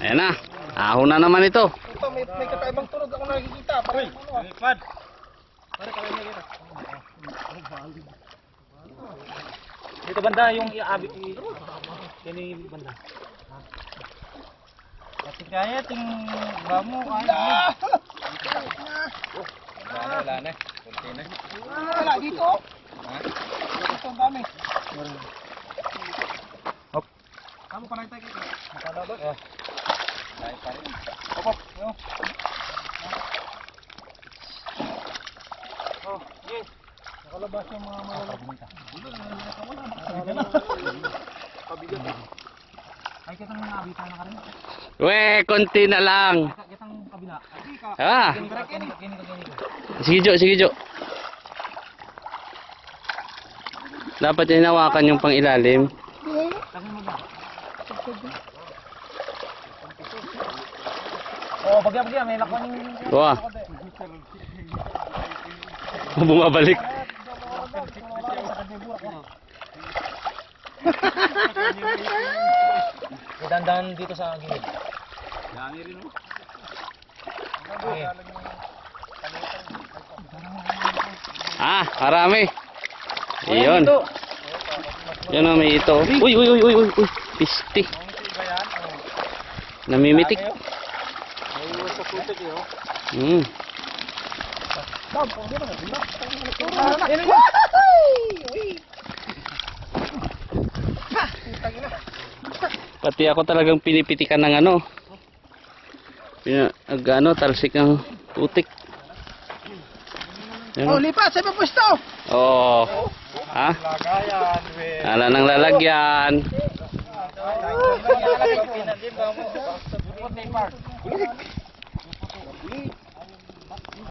Ayan na. Ahon na naman ito. Ito, may kakaibang tunog ako nakikita. Parang ano ah. Lipad. Parang kakaibang kita. Dito banda yung iaabit. Yan yung banda. Kasi kaya ting bamo kaya. Wala na. Kunti na. Wala dito. Ha? Ito ang dami. Hop. Kamu pa lang tayo kita. Nakalabas. Dahil pa rin. Hop hop. Oh, yes. Nakalabas yung mga malalaki. Pabigat. Ay kitang naabitan na ka rin. We, konti na lang. Kitang kabila. Ah. Kini. Sige Jo, sige Jo. Dapat hinawakan yung pang ilalim. Takin mo ba? Oh, bagya may lakon yung Wah. Bumabalik. Dandan dito sa gilid. Dami rin oh. Ah, marami. Iyon. Yun na may ito. Uy. Pisti. Namimitik. May sa putik eh oh. Hmm. Pati ako talagang pinipitikan ng ano. Talsik ng putik. Oh, lipat sa ibang pwesto. Oh. Ha? Lagayan, we. Ala nang lalagyan. Lagayan.